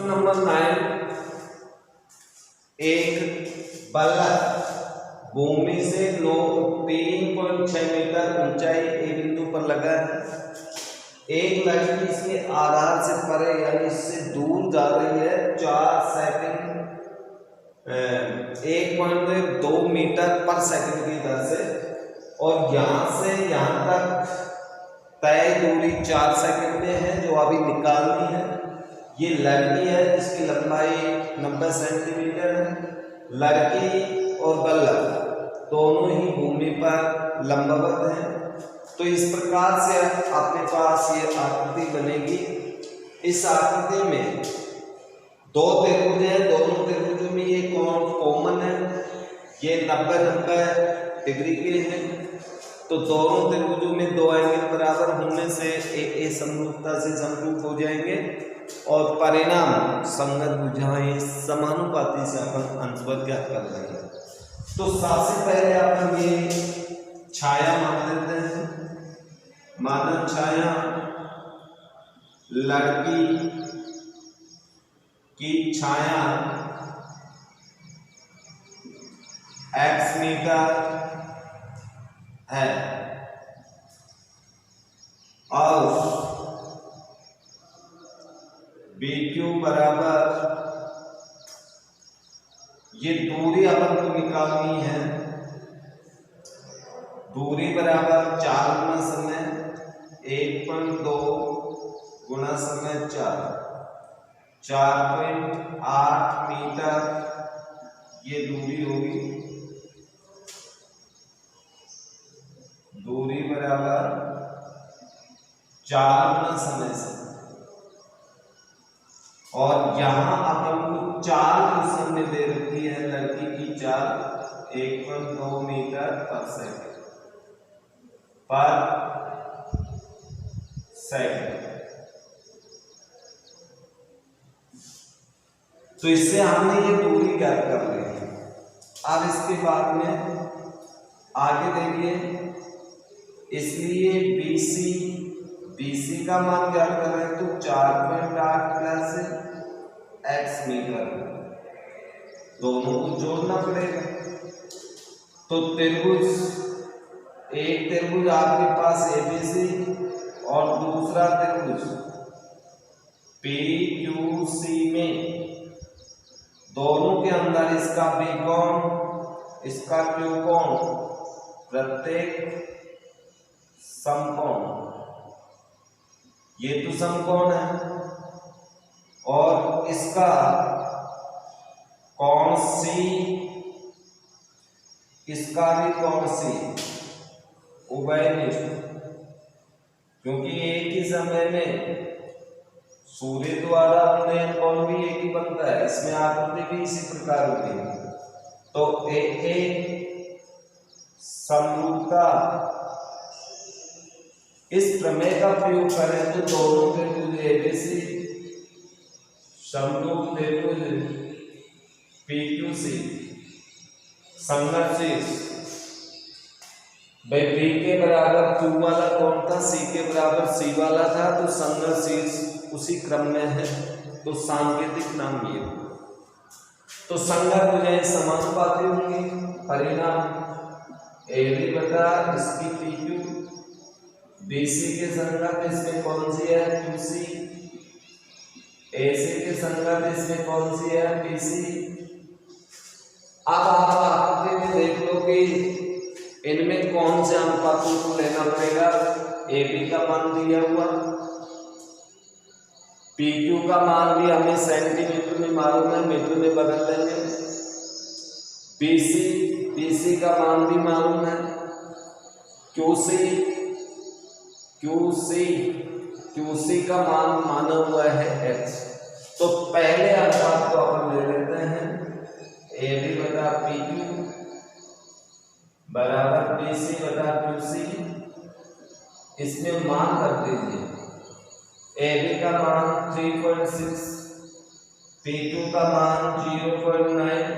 Number 9, एक बल्लभ भूमि से 3.6 metre ऊंचाई ए बिंदु पर लगा है। एक लड़की इसके आधार से परे यानी इससे दूर जा रही है 4 सेकंड 1.2 मीटर पर सेकंड की दर से, और यहां से यहां तक तय दूरी 4 सेकंड में है जो अभी निकालनी है। ये लड़की है जिसकी लंबाई 90 सेंटीमीटर है। लड़की और बल्लभ दोनों ही भूमि पर लंबवत हैं। तो इस प्रकार से अपने पास ये आकृति बनेगी। इस आकृति में दो त्रिभुज हैं, दोनों त्रिभुजों में ये कोण कॉमन है, ये 90-90 डिग्री के हैं। तो दोनों त्रिभुजों में दो एंगल बराबर होने से ए समरूपता से समरूप हो जाएंगे और परिणाम संगत भुजाएं समानुपाती से अपन अंशवत ज्ञात कर लेंगे। तो सबसे पहले अपन ये छाया मान लेते हैं। मानव छाया लड़की की छाया x मीटर है और BQ बराबर, ये दूरी अपन को निकालनी है। दूरी बराबर 4 गुना समय 1.2 गुना समय 4.8 मीटर ये दूरी होगी। दूरी बराबर 4 गुना समय से, और यहां अपन को 4 पोजीशन में दे रखी है लड़की की चाल 1.2 मीटर पर सेकंड। तो इससे हमने ये दूरी ज्ञात कर ली है। अब इसके बाद में आगे देखिए, इसलिए BC का मान ज्ञात कर रहे हैं तो 4.8 प्लस x मीटर, दोनों को जोड़ना पड़ेगा। तो एक त्रिभुज आपके पास ABC और दूसरा त्रिभुज PQC में, दोनों के अंदर इसका B कोण इसका Q कोण प्रत्येक समकोण, ये तो समकोण है, और इसका कोण C, इसका भी कोण C उभयनिष्ठ, क्योंकि एक ही समय में सूर्य द्वारा उन्नयन कोण भी एक ही बनता है, इसमें आकृति भी इसी प्रकार होती है। तो एक समरूपता, इस प्रमेय का प्रयोग करें तो दोनों त्रिभुज ABC समरूप त्रिभुज PQC संगत शीर्ष, भाई B के बराबर Q वाला कौन था, C के बराबर C वाला था, तो संगत शीर्ष उसी क्रम में है, तो सांकेतिक नाम ये। तो संगत भुजाएं समानुपाती होंगी, परिणाम AB बटा इसकी PQ, BC के संगत इसमें कौन सी है QC, AC के संगत इसमें कौन सी है PC। अब आप आकृति में देख लो कि इनमें कौन से अनुपातों को लेना पड़ेगा। AB का मान दिया हुआ, PQ का मान भी हमें सेंटीमीटर में मालूम है, मीटर में बदल देंगे। BC का मान भी मालूम है। QC का मान माना हुआ है x। तो पहले अनुपात को अपन ले लेते हैं, AB बटा PQ बराबर BC बटा QC। इसमें मान रख दीजिए, AB का मान 3.6, PQ का मान 0.9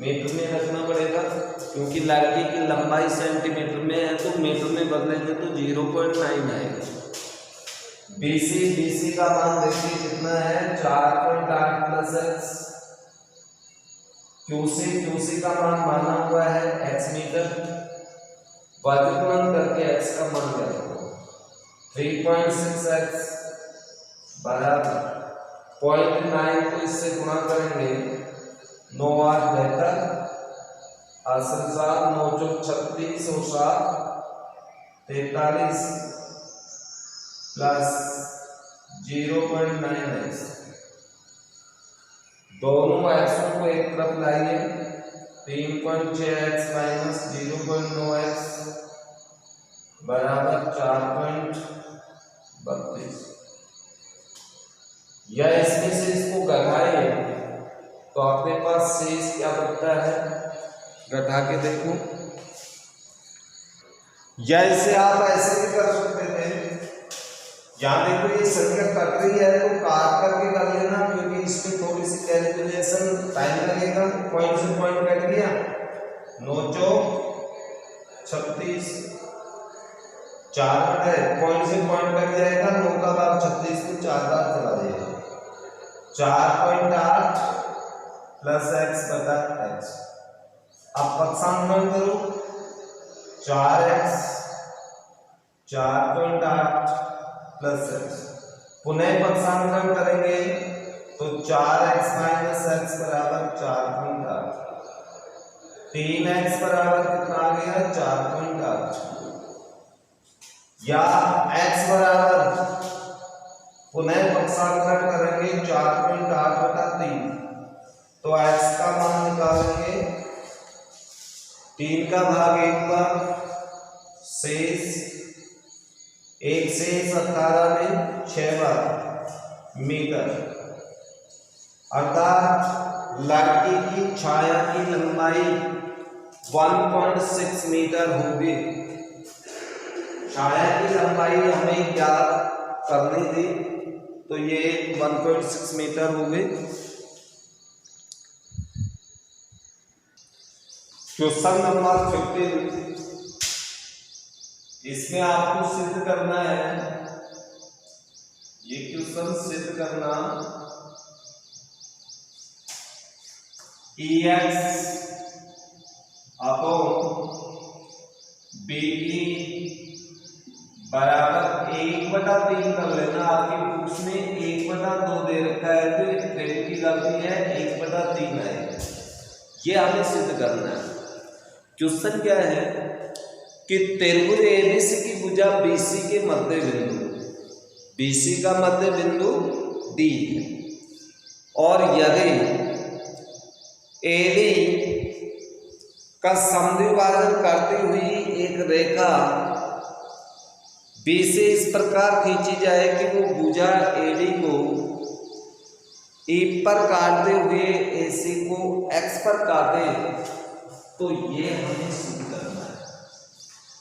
मीटर में रखना पड़ेगा, क्योंकि लड़की की लंबाई सेंटीमीटर में है, तो मीटर में बदलेंगे तो 0.9 आएगा। BC का मान देखिए कितना है 4.8 प्लस एक्स। QC का मान माना हुआ है x मीटर, वर्गमूल करके x का मान क्या होगा 3.6x बराबर 0.9 को इससे गुणा करेंगे 9 8 बेहतर 9 चौक 36 और 7 43 प्लस 0.9x। दोनों एक्सों को एक तरफ लाइए 3.6x माइनस 0.9x बराबर 4.32। या इसमें से इसको घटाए तो अपने पास शेष क्या बचता है, घटा के देखो। या इसे आप ऐसे भी कर सकते थे, यहाँ देखो ये संख्या कट रही है तो काट करके कर लेना, क्योंकि इसमें थोड़ी सी कैलकुलेशन टाइम लगेगा। पॉइंट से पॉइंट कट गया 9 चौक 36 4 है, पॉइंट से पॉइंट कट जाएगा 9 का भाग 36 को 4 बार चला जाएगा 4.8 प्लस एक्स बटा एक्स। अब पक्षांतरण करो 4x 4.8 प्लस एक्स, पुनः पक्षांतरण करेंगे तो 4x माइनस एक्स बराबर 4.8, 3x बराबर कितना आ गया 4.8, या x बराबर पुनः पक्षांतरण करेंगे 4.8 बटा 3 तो x का मान निकालेंगे 3 का भाग 1 बार शेष 1 से 18 में 6 बार मीटर, अर्थात लड़की की छाया की लंबाई 1.6 मीटर होगी। छाया की लंबाई हमें ज्ञात करनी थी तो ये 1.6 मीटर हो गई। क्वेश्चन नंबर 15, इसमें आपको सिद्ध करना है, ये क्वेश्चन सिद्ध करना EX अपॉन BE बराबर 1/3 कर लेना। आपकी बुक्स में 1/2 दे रखा है तो ट्रेड की गलती है, 1/3 है। ये हमें सिद्ध करना है। क्वेश्चन क्या है कि त्रिभुज ABC की भुजा BC के मध्य बिंदु, BC का मध्य बिंदु D है, और यदि AD का समद्विभाजन करती हुई एक रेखा B से इस प्रकार खींची जाए कि वो भुजा AD को E पर काटते हुए AC को X पर काटे, तो ये हमें सिद्ध करना है।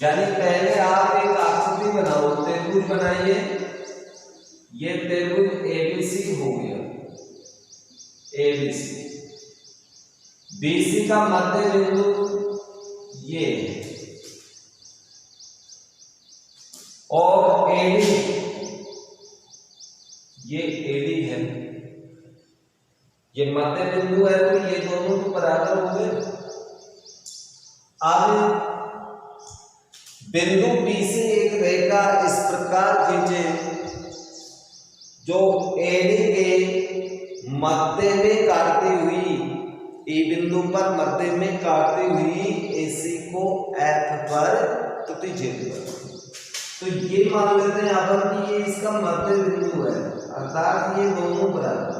यानी पहले आप एक आकृति बनाओ, त्रिभुज बनाइए, ये त्रिभुज ABC हो गया, ABC BC का मध्य बिंदु ये, और AD ये AD है, ये मध्य बिंदु है, तो ये दोनों तो बराबर हो गए। अब बिंदु B से एक रेखा इस प्रकार खींचे जो AD के मध्य में काटती हुई, E बिंदु पर मध्य में काटती हुई AC को F पर प्रतिच्छेद करे। तो ये मान लेते हैं अपन कि ये इसका मध्य बिंदु है, अर्थात ये दोनों बराबर।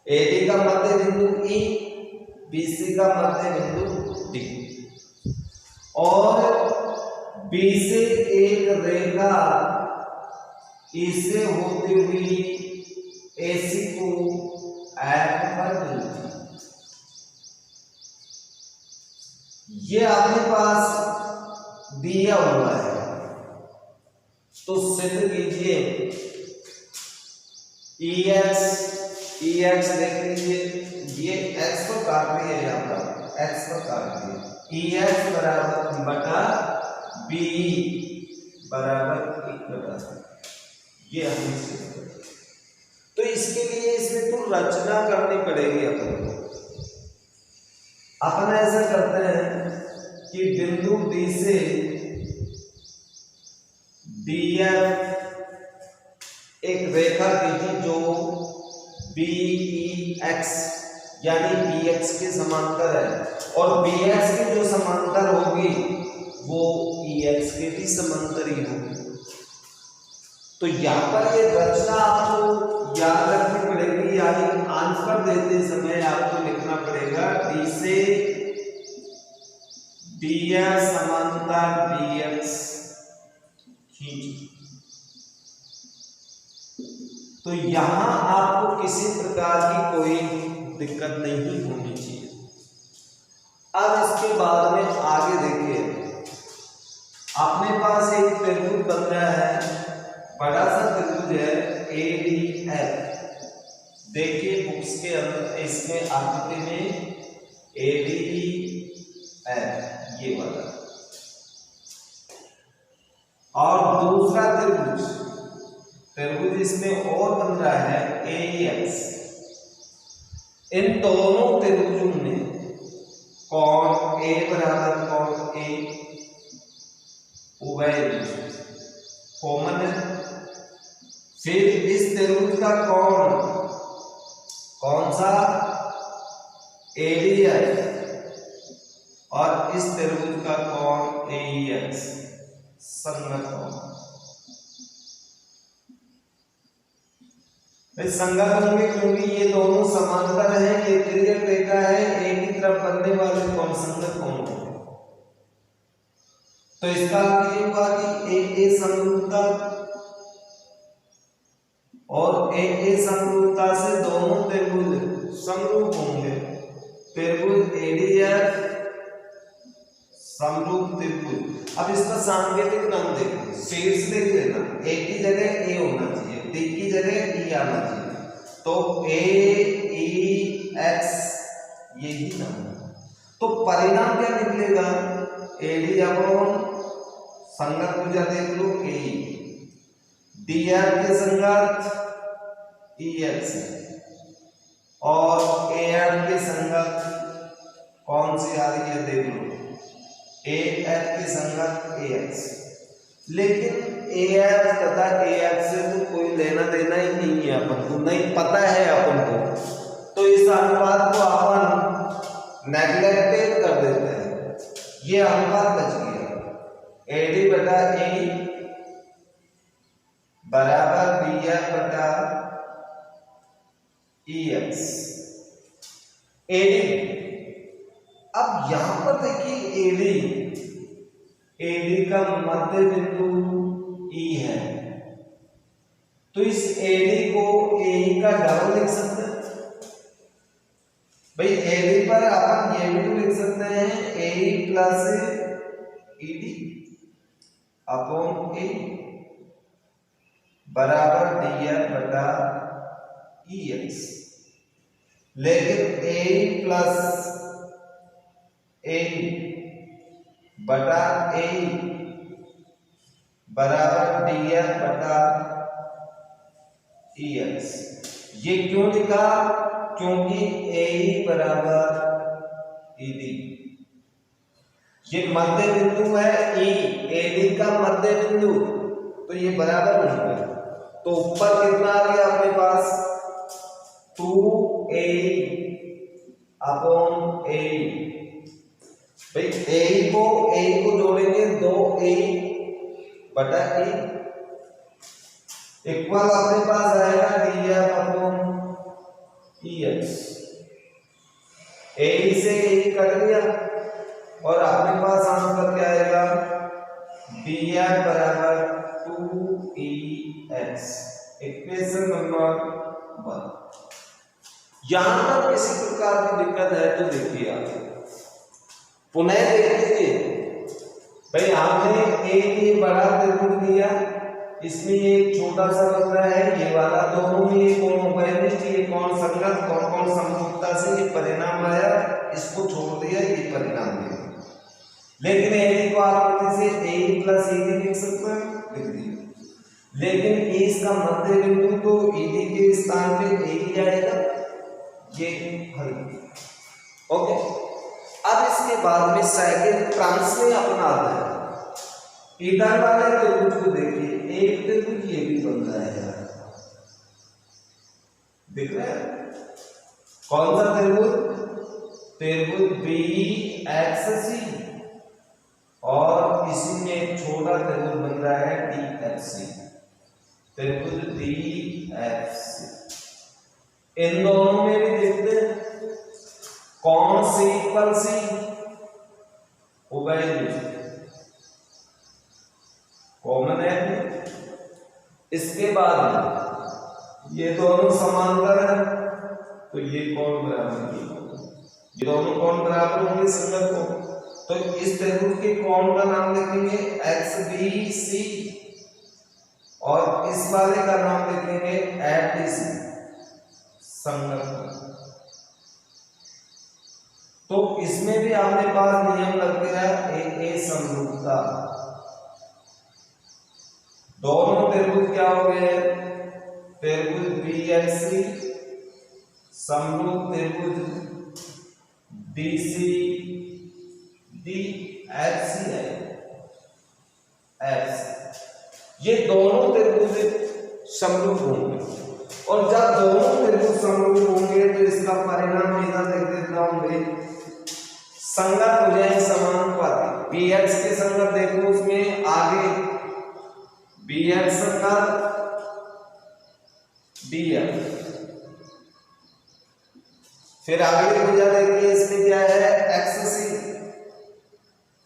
AD का मध्य बिंदु E, BC का मध्य बिंदु D, और B से एक रेखा E से होती हुई AC को F पर मिलती, ये आपके पास दिया हुआ है। तो सिद्ध कीजिए EX देख लीजिए, ये X पर काट रही है, यहाँ पर X पर काट रही है, EX बराबर बटा BE बराबर 1/3, ये हमें सिद्ध करना है। तो इसके लिए इसमें तो रचना करनी पड़ेगी अपन को। अपन ऐसा करते हैं कि बिंदु डी से DF एक रेखा खींची जो BEX यानी BX के समांतर है, और BX की जो समांतर होगी वो EX के भी समांतर ही होगी। तो यहाँ पर ये रचना आपको याद रखनी पड़ेगी, यानी आंसर देते समय आपको लिखना पड़ेगा D से DF समांतर BX खींच। तो यहां आपको किसी प्रकार की कोई दिक्कत नहीं होनी चाहिए। अब इसके बाद में आगे देखिए, अपने पास एक त्रिभुज बन रहा है, बड़ा सा त्रिभुज है ADF। देखिए बुक्स के अंदर इसमें आकृति में ADF ये वाला, और दूसरा त्रिभुज इसमें और बन रहा है AEX। इन दोनों त्रिभुजों में कोण A बराबर कोण A उभय कॉमन है। फिर इस त्रिभुज का कोण कौन सा, ADF, और इस त्रिभुज का कोण AEX संगत कोण। संगत होंगे क्योंकि ये दोनों समांतर है, ये तिर्यक रेखा है, एक ही तरफ बनने वाले कोण संगत कोण होंगे। तो इसका अर्थ ये हुआ कि AA समरूपता और AA समरूपता से दोनों त्रिभुज समरूप होंगे। त्रिभुज ADF समरूप त्रिभुज। अब इसका सांकेतिक नाम देखो, शीर्ष देख लेना, A की जगह A होना चाहिए, D की जगह E आना चाहिए, तो AEX यही नाम है। तो परिणाम क्या निकलेगा, AD अपॉन संगत भुजा देख लो AE, DF के संगत EX और AF के संगत कौन सी आ रही है देख लो, AF के संगत AX। लेकिन AF तथा AX से तो कोई लेना देना ही नहीं है, अपन को नहीं पता है अपन को, तो इस अनुपात को अपन नेग्लेक्टेड कर देते हैं, ये अनुपात बच गया। AD बटा AE बराबर BF बटा EX। AD, अब यहां पर देखिए AD का मध्य बिंदु E है, तो इस AD को AE का डबल लिख सकते हैं भाई। AD पर अपन ये भी लिख सकते हैं AE plus ED upon A बराबर DF बटा EX। लेकिन AE प्लस AE बटा AE बराबर DF बटा EX। ये क्यों लिखा, क्योंकि AE बराबर ED, ये मध्य बिंदु है E, AD का मध्य बिंदु, तो ये बराबर नहीं है। तो ऊपर कितना आ गया अपने पास, 2AE अपॉन AE। भाई AE को जोड़ेंगे 2AE बटा E इक्वल अपने पास आएगा DF अपॉन EX। AE से AE कट गया और अपने पास आंसर क्या आएगा, DF बराबर 2EX। Equation number 1। यहां पर किसी प्रकार की दिक्कत है तो देखिए आप पुनः देख लीजिए भाई। आपने एक बड़ा त्रिभुज दिया, इसमें एक छोटा सा बन रहा है, ये वाला, दोनों में ये कोण उभयनिष्ठ, ये कोण संगत, कोण समरूपता से ये परिणाम आया, इसको छोड़ दिया, ये परिणाम दिया। लेकिन AD को आकृति से AE प्लस ED लिख सकते हैं, लिख दिया। लेकिन इसका मध्य बिंदु तो ईडी के स्थान पे ए ही आएगा, ये हल। ओके, अब इसके बाद में सेकंड ट्रांस में अपना आता है। इधर वाले त्रिभुज को देखिए, एक त्रिभुज ये भी बन रहा है यार, दिख रहा है? कौन सा त्रिभुज? त्रिभुज बी एक्स सी, और इसी में एक छोटा त्रिभुज बन रहा है डी एफ सी, त्रिभुज डी एफ सी। इन दोनों में भी देखते हैं कौन सी इक्वल सी, उभयनिष्ठ कॉमन है। इसके बाद ये दोनों समांतर है, तो ये कौन बराबर है? ये दोनों कौन बराबर होंगे संगत को, तो इस त्रिभुज के कोण का नाम लिखेंगे एक्स बी सी, और इस वाले का नाम लिखेंगे एफ डी सी, संगत। तो इसमें भी आपने पास नियम लग गया ए समरूपता। दोनों त्रिभुज क्या हो गए? त्रिभुज बी एक्स सी समरूप त्रिभुज D C D F C है, एफ सी। ये दोनों त्रिभुज समरूप होंगे, और जब दोनों त्रिभुज समरूप होंगे तो इसका परिणाम इधर देख देता हूं भाई, संगत हो जाए समानुपाती। बी एक्स के संगत देखो, उसमें आगे बी एक्स संगत डी एफ, फिर आगे भुजा देखिए, इसमें क्या है एक्स सी,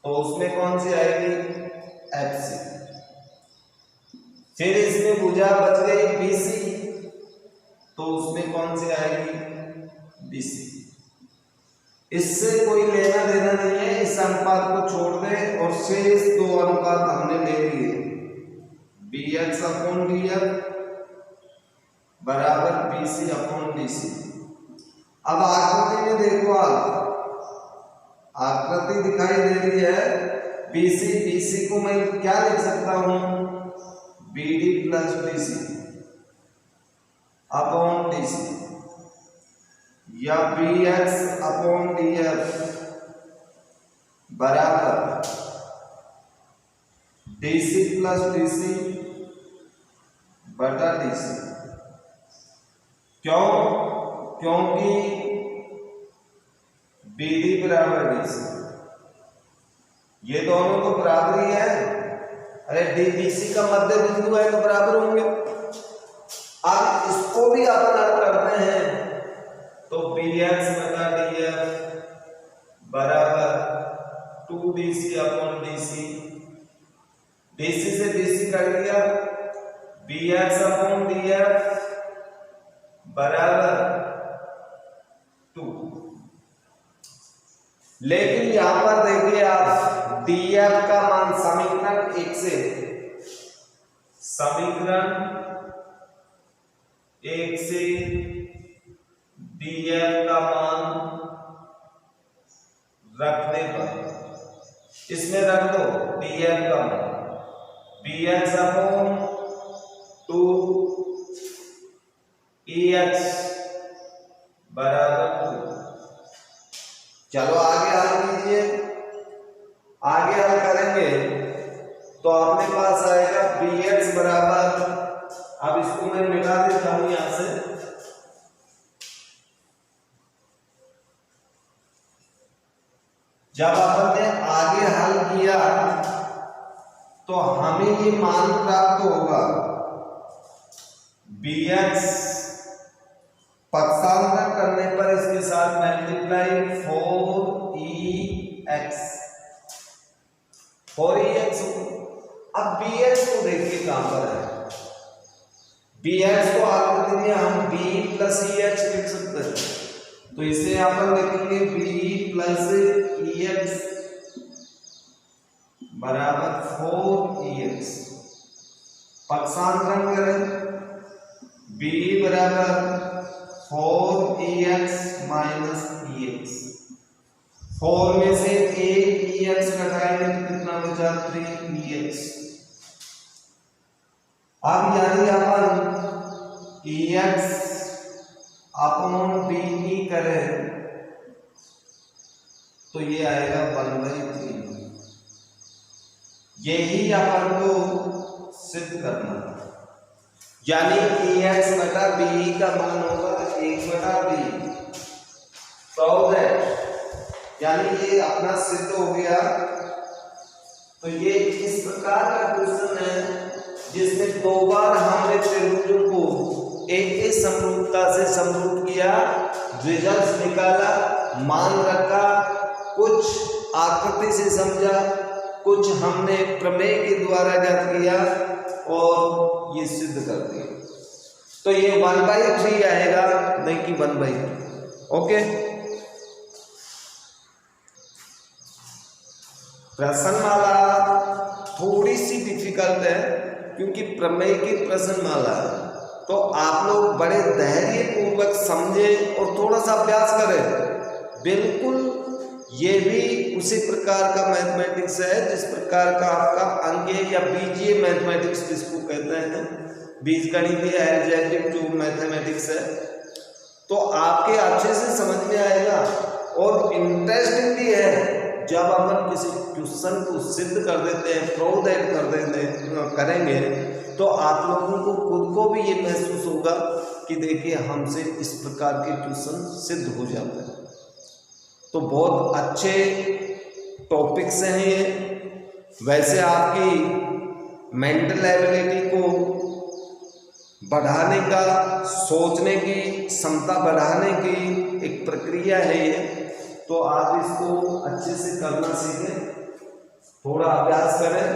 तो उसमें कौन सी आएगी? F C. फिर इसमें भुजा बच गई बी सी, तो उसमें कौन सी आएगी? B C. इससे कोई लेना देना नहीं है, इस अनुपात को छोड़ दे और शेष दो अनुपात हमने ले लिए, B X upon D F बराबर B C upon D C. अब आकृति में देखो, आप आकृति दिखाई दे रही है बीसी, बीसी को मैं क्या लिख सकता हूं? BD plus BC upon DC, या B X upon D F बराबर डीसी प्लस डीसी बटा डीसी। क्यों? क्योंकि बीडी बराबर डीसी, ये दोनों तो बराबर ही है। अरे डीसी का मध्य बिंदु है तो बराबर होंगे। अब इसको भी अपन हल करते हैं, तो बी एक्स बटा डी एफ बराबर 2dc अपॉन डीसी, डीसी से डीसी कट गया, B X upon D F बराबर 2। लेकिन यहां पर देखिए आप, df का मान समीकरण 1 से, समीकरण 1 से df का मान रखने पर इसमें रख दो df का मान bx अपॉन 2 ex बराबर 2। चलो आगे हल कीजिए। आगे हल करेंगे तो अपने पास आएगा bx बराबर, अब इसको मैं मिटा देता हूं यहां से, जब अपन ने आगे हल किया तो हमें ये मान प्राप्त होगा bx पक्षांतर करने पर इसके साथ मल्टीप्लाई 4ex। अब bx को देखिए कहां पर है, bx को आकृति में हम b प्लस ex लिख सकते हैं, तो इसे अपन लिखेंगे b प्लस ex बराबर 4ex। पक्षांतरण करें, b बराबर 4ex माइनस ex, 4 में से 1 ex घटाएंगे तो कितना बचा? 3ex। अब यानी अपन EX अपॉन BE करें तो ये आएगा 1/3। यही अपन को सिद्ध करना है, यानी EX बटा BE का मान होगा 1/B। प्रूव दैट, यानी ये अपना सिद्ध हो गया। तो ये इस प्रकार का क्वेश्चन है जिसमें 2 बार हमने त्रिभुजों को एक समरूपता से समरूप किया, रिजल्ट निकाला, मान रखा, कुछ आकृति से समझा, कुछ हमने प्रमेय के द्वारा ज्ञात किया और ये सिद्ध कर दिया। तो ये 1/3 आएगा, नहीं कि 1/2। ओके, प्रश्नमाला थोड़ी सी डिफिकल्ट है क्योंकि प्रमेय की प्रश्नमाला है, तो आप लोग बड़े धैर्य पूर्वक समझे और थोड़ा सा अभ्यास करें। बिल्कुल ये भी उसी प्रकार का मैथमेटिक्स है जिस प्रकार का आपका अंकीय या बीजीय मैथमेटिक्स जिसको कहते हैं, बीजगणितीय अलजेब्रिक जो मैथमेटिक्स है, तो आपके अच्छे से समझ में आएगा। और इंटरेस्टिंग भी है जब अपन किसी क्वेश्चन को सिद्ध कर देते हैं, प्रूव दैट कर देते करेंगे, तो आप लोगों को खुद को भी ये महसूस होगा कि देखिए हमसे इस प्रकार के क्वेश्चन सिद्ध हो जाते हैं। तो बहुत अच्छे टॉपिक्स हैं ये। वैसे आपकी मेंटल एबिलिटी को बढ़ाने का, सोचने की क्षमता बढ़ाने की एक प्रक्रिया है ये, तो आप इसको अच्छे से करना सीखें, थोड़ा अभ्यास करें।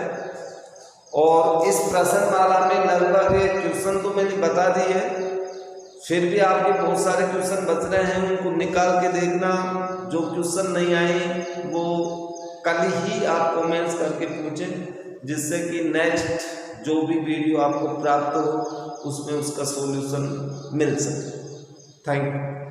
और इस प्रश्नमाला में लगभग ये क्वेश्चन तो मैंने बता दिए, फिर भी आपके बहुत सारे क्वेश्चन बच रहे हैं, उनको निकाल के देखना। जो क्वेश्चन नहीं आए वो कल ही आप कमेंट्स करके पूछें, जिससे कि नेक्स्ट जो भी वीडियो आपको प्राप्त हो उसमें उसका सॉल्यूशन मिल सके। Thank you.